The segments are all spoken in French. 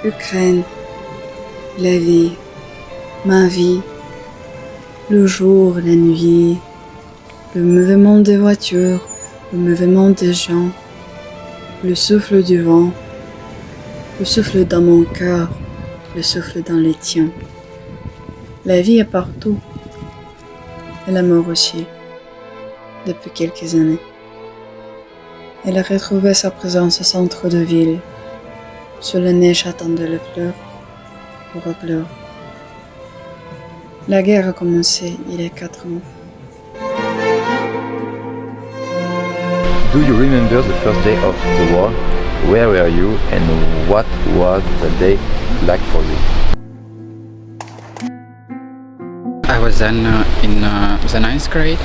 Ukraine, la vie, ma vie, le jour, la nuit, le mouvement des voitures, le mouvement des gens, le souffle du vent, le souffle dans mon cœur, le souffle dans les tiens. La vie est partout, et la mort aussi, depuis quelques années. Elle a retrouvé sa présence au centre de ville, sous la neige attendait les fleurs pour éclore. La guerre a commencé il y a 4 ans. Do you remember the first day of the war? Where were you and what was the day like for you? I was then in the 9th grade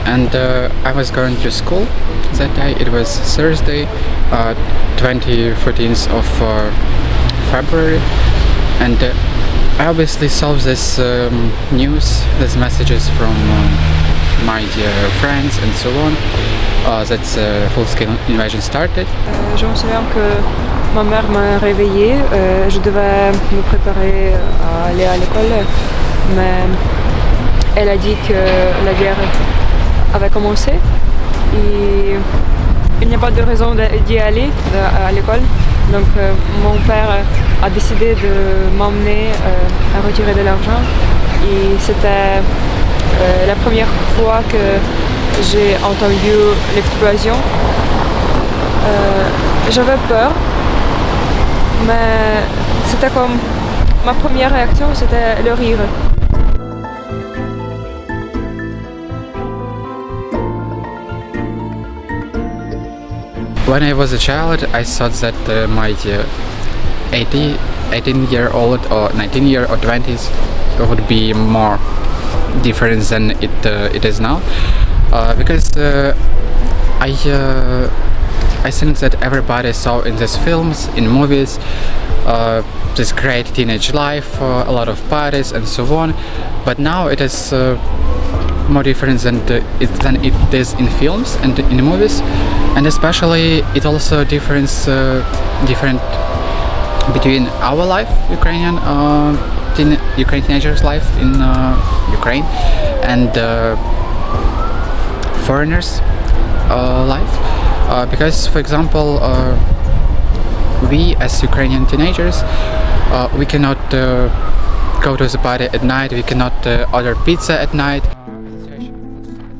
and I was going to school that day. It was Thursday, 14th of February, and I obviously saw this news, these messages from my friends and so on, that full-scale invasion started. Je me souviens que ma mère m'a réveillée, je devais me préparer à aller à l'école, mais elle a dit que la guerre avait commencé et il n'y a pas de raison d'y aller à l'école. Donc mon père a décidé de m'emmener à retirer de l'argent et c'était la première fois que j'ai entendu l'explosion. J'avais peur, mais c'était comme ma première réaction, c'était le rire. When I was a child, I thought that my 18-year-old or 19-year or 20s would be more different than it is now, because I think that everybody saw in these films, in movies, this great teenage life, a lot of parties and so on, but now it is more different than it is in films and in movies, and especially it also different between our life, Ukrainian teenagers' life in Ukraine, and foreigners' life. Because, for example, we as Ukrainian teenagers, we cannot go to the party at night. We cannot order pizza at night.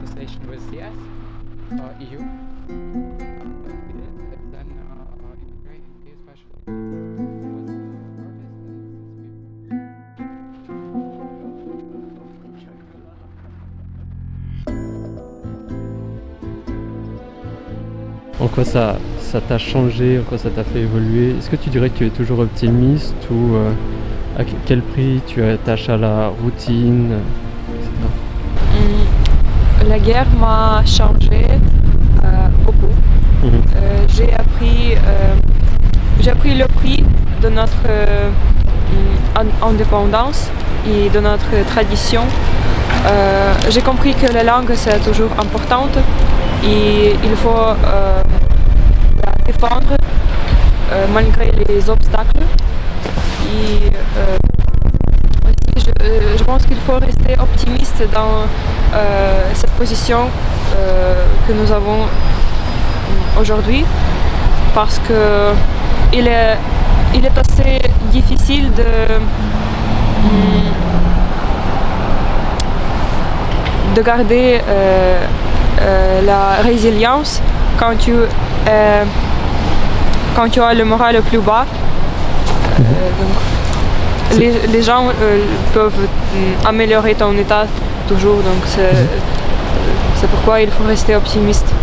Association with the EU. En quoi ça t'a changé, en quoi ça t'a fait évoluer? Est-ce que tu dirais que tu es toujours optimiste ou à quel prix tu attaches à la routine, etc. La guerre m'a changé beaucoup. J'ai appris le prix de notre indépendance et de notre tradition. J'ai compris que la langue c'est toujours importante et il faut la défendre malgré les obstacles. Et aussi, je pense qu'il faut rester optimiste dans cette position que nous avons aujourd'hui, parce que il est assez difficile de garder la résilience quand tu as le moral le plus bas. Donc, les gens peuvent améliorer ton état toujours, donc c'est pourquoi il faut rester optimiste.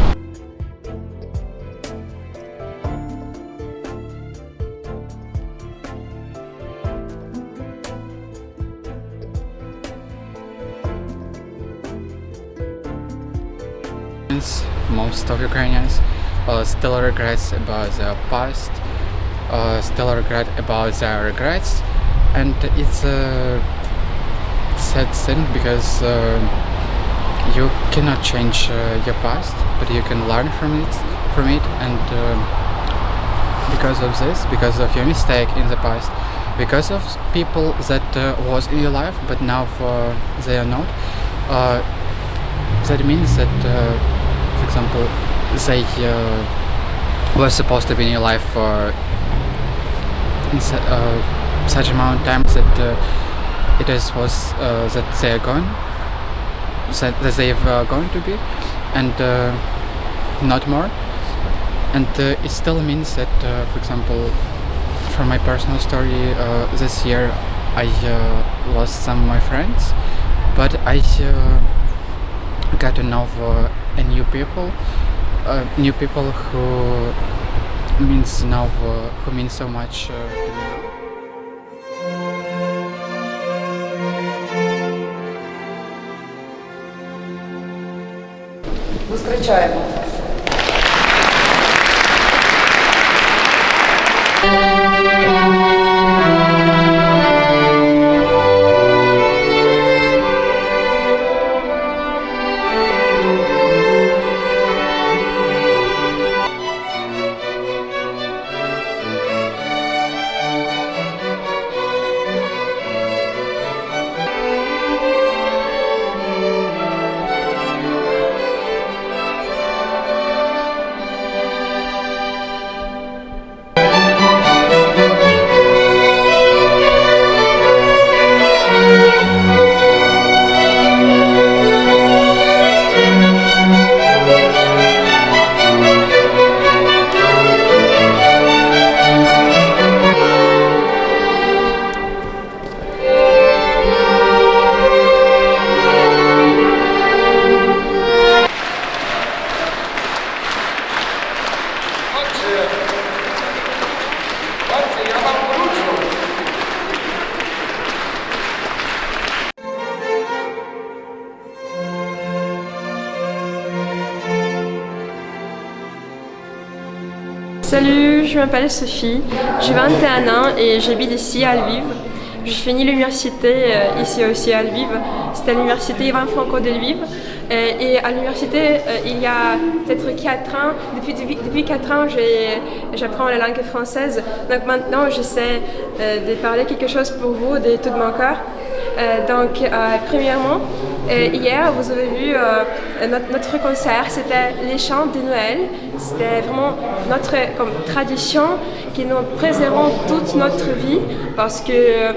Most of Ukrainians still regrets about the past, still regret about their regrets, and it's a sad thing because you cannot change your past, but you can learn from it, and because of this, because of your mistake in the past, because of people that was in your life but now they are not. That means that, for example, they were supposed to be in your life for such amount of time that was that they are gone, that they've going to be, and not more. And it still means that, for example, from my personal story, this year I lost some of my friends, but I got to know new people who means so much to me now. Зустрічаємо. Salut, je m'appelle Sophie, j'ai 21 ans et j'habite ici à Lviv. J'ai fini l'université ici aussi à Lviv, c'était l'université Ivan Franko de Lviv. Et à l'université, il y a peut-être 4 ans, depuis 4 ans, j'apprends la langue française. Donc maintenant, j'essaie de parler quelque chose pour vous de tout mon cœur. Premièrement, hier, vous avez vu notre concert, c'était les chants de Noël. C'était vraiment notre tradition que nous préservons toute notre vie parce que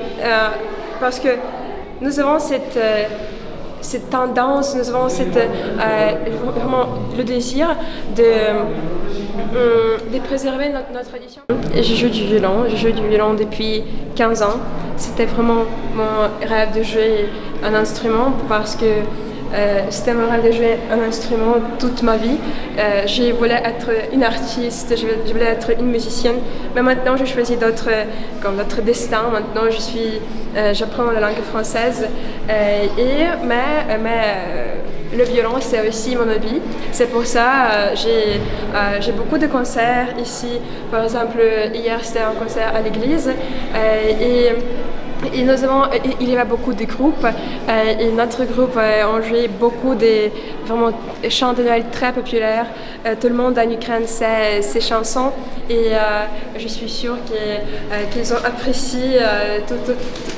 nous avons cette tendance, nous avons vraiment le désir de préserver notre tradition. Je joue du violon depuis 15 ans. C'était vraiment mon rêve de jouer un instrument parce que c'était mon rêve de jouer un instrument toute ma vie. Je voulais être une artiste, je voulais être une musicienne, mais maintenant j'ai choisi d'autres destins. Maintenant j'apprends la langue française mais le violon c'est aussi mon hobby. C'est pour ça j'ai beaucoup de concerts ici. Par exemple hier c'était un concert à l'église et il y avait beaucoup de groupes et notre groupe a joué beaucoup de vraiment chants de Noël très populaires. Tout le monde en Ukraine sait ces chansons et je suis sûre qu'ils ont apprécié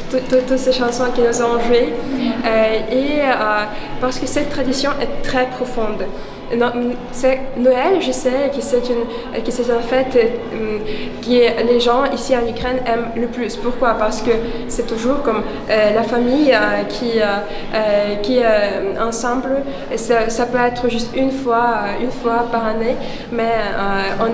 toutes ces chansons qu'ils nous ont jouées parce que cette tradition est très profonde. Noël, je sais que c'est une fête que les gens ici en Ukraine aiment le plus. Pourquoi? Parce que c'est toujours comme la famille qui est ensemble. Ça peut être juste une fois par année, mais on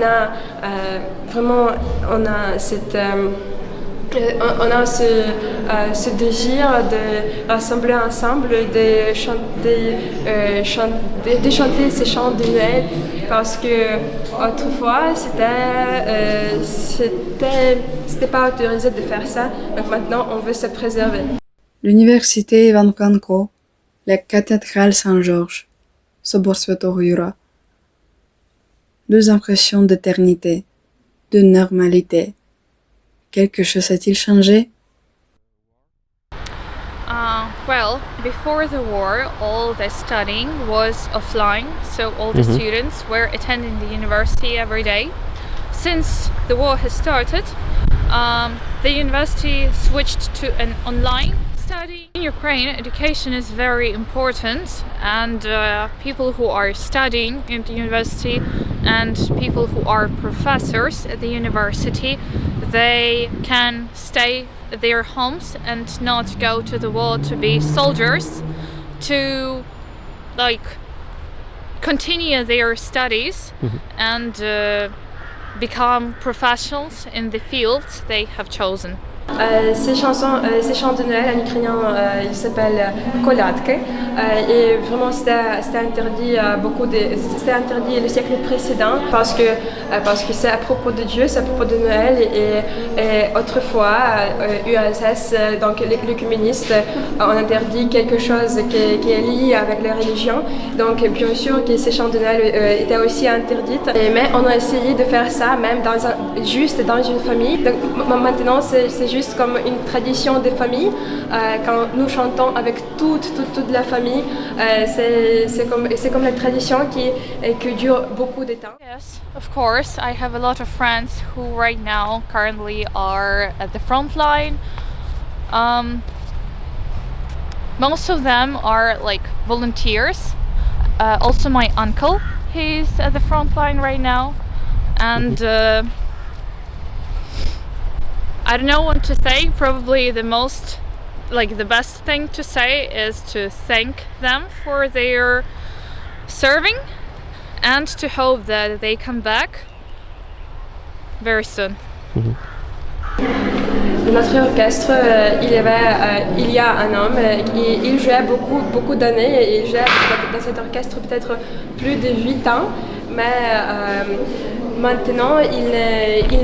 a ce désir de rassembler ensemble, de chanter ces chants de Noël parce que autrefois c'était pas autorisé de faire ça, donc maintenant on veut se préserver. L'université Ivan Franko, la cathédrale Saint-Georges, Sobor Святого Юра. Deux impressions d'éternité, de normalité. Quelque chose a-t-il changé? Well, before the war, all the studying was offline, so all the students were attending the university every day. since the war has started, the university switched to an online study. In Ukraine, education is very important, and people who are studying in the university and people who are professors at the university, they can stay at their homes and not go to the war to be soldiers, to continue their studies and become professionals in the fields they have chosen. Ces chants de Noël en ukrainien, ils s'appellent koladki, et vraiment c'était interdit c'était interdit le siècle précédent parce que c'est à propos de Dieu, c'est à propos de Noël, et autrefois URSS, donc les communistes ont interdit quelque chose qui est lié avec la religion, donc bien sûr que ces chants de Noël étaient aussi interdits, mais on a essayé de faire ça même juste dans une famille. Donc maintenant c'est juste comme une tradition de famille, quand nous chantons avec toute la famille, c'est comme la tradition qui dure beaucoup de temps. Yes, of course, I have a lot of friends who right now currently are at the front line. Most of them are like volunteers. Also my uncle, he's at the front line right now, and I don't know what to say. Probably the best thing to say is to thank them for their serving and to hope that they come back very soon. Notre orchestre, il y a un homme, il jouait beaucoup d'années, il jouait dans cet orchestre peut-être plus de 8 ans, mais maintenant il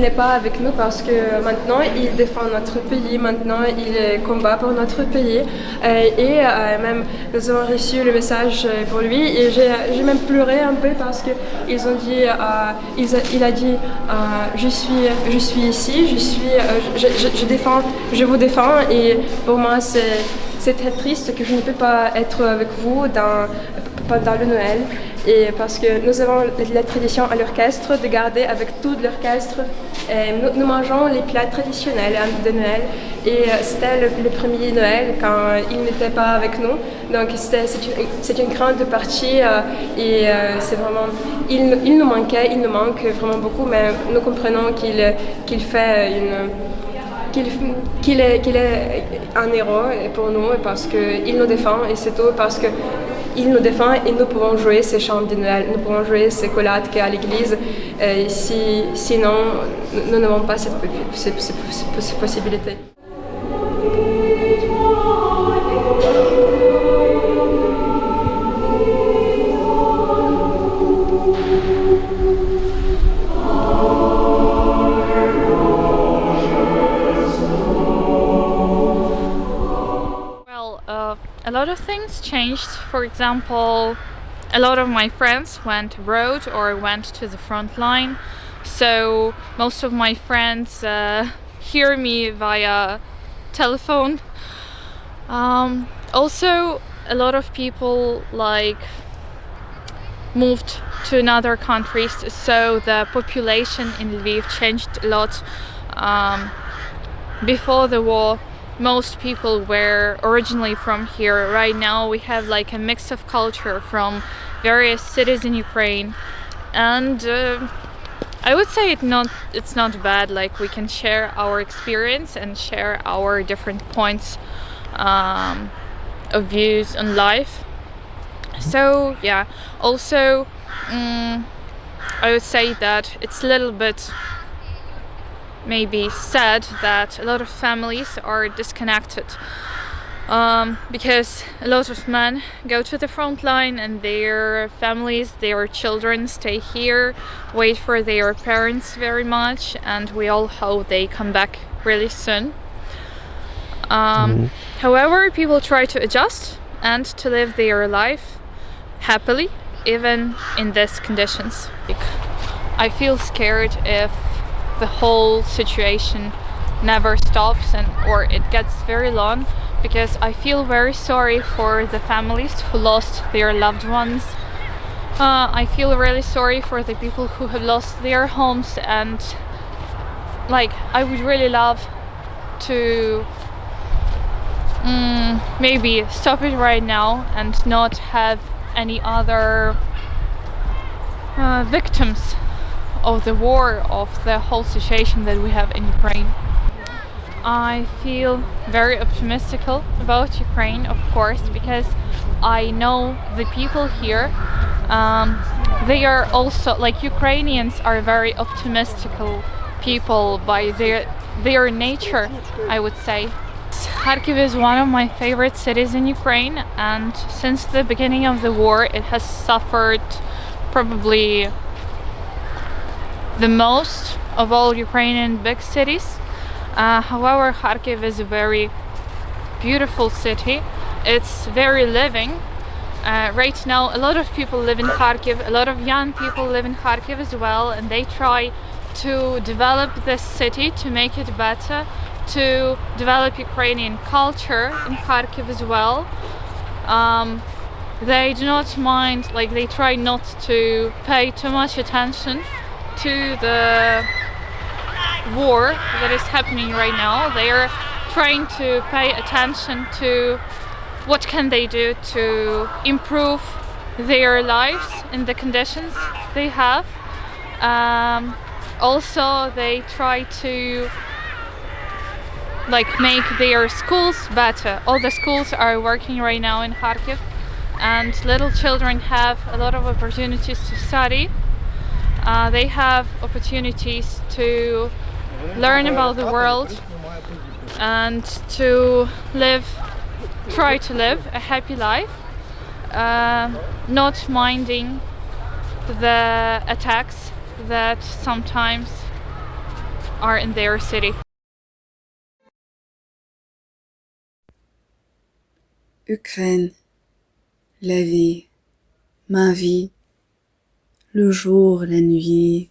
n'est pas avec nous parce que maintenant il défend notre pays, maintenant il combat pour notre pays, et même nous avons reçu le message pour lui, et j'ai même pleuré un peu parce que ils ont dit, il a dit je suis ici, je vous défends, et pour moi c'est très triste que je ne peux pas être avec vous pendant le Noël, et parce que nous avons la tradition à l'orchestre de garder avec tout l'orchestre. Nous mangeons les plats traditionnels de Noël, et c'était le premier Noël quand il n'était pas avec nous, donc c'est une grande partie, et c'est vraiment il nous manque vraiment beaucoup, mais nous comprenons qu'il est un héros pour nous parce qu'il nous défend, et c'est tout parce qu'il nous défend, et nous pouvons jouer ces chants de Noël, nous pouvons jouer ces koladki à l'église, sinon nous n'avons pas cette possibilité. A lot of things changed. For example, a lot of my friends went abroad or went to the front line, so most of my friends hear me via telephone. Also, a lot of people moved to another countries, so the population in Lviv changed a lot. Before the war, most people were originally from here. Right now we have a mix of culture from various cities in Ukraine, and I would say it's not bad. We can share our experience and share our different points of views on life. So yeah, also I would say that it's a little bit maybe sad that a lot of families are disconnected, because a lot of men go to the front line and their families, their children stay here, wait for their parents very much, and we all hope they come back really soon. However, people try to adjust and to live their life happily even in these conditions. I feel scared if the whole situation never stops or it gets very long, because I feel very sorry for the families who lost their loved ones, I feel really sorry for the people who have lost their homes, and I would really love to maybe stop it right now and not have any other victims of the war, of the whole situation that we have in Ukraine. I feel very optimistic about Ukraine, of course, because I know the people here. They are also, Ukrainians are very optimistic people by their nature, I would say. Kharkiv is one of my favorite cities in Ukraine, and since the beginning of the war it has suffered probably the most of all Ukrainian big cities. However, Kharkiv is a very beautiful city. It's very living. Right now a lot of people live in Kharkiv, a lot of young people live in Kharkiv as well, and they try to develop this city, to make it better, to develop Ukrainian culture in Kharkiv as well. They do not mind, they try not to pay too much attention to the war that is happening right now. They are trying to pay attention to what can they do to improve their lives in the conditions they have. Also, they try to make their schools better. All the schools are working right now in Kharkiv, and little children have a lot of opportunities to study. They have opportunities to learn about the world and to try to live a happy life, not minding the attacks that sometimes are in their city. Ukraine, la vie, ma vie, le jour, la nuit,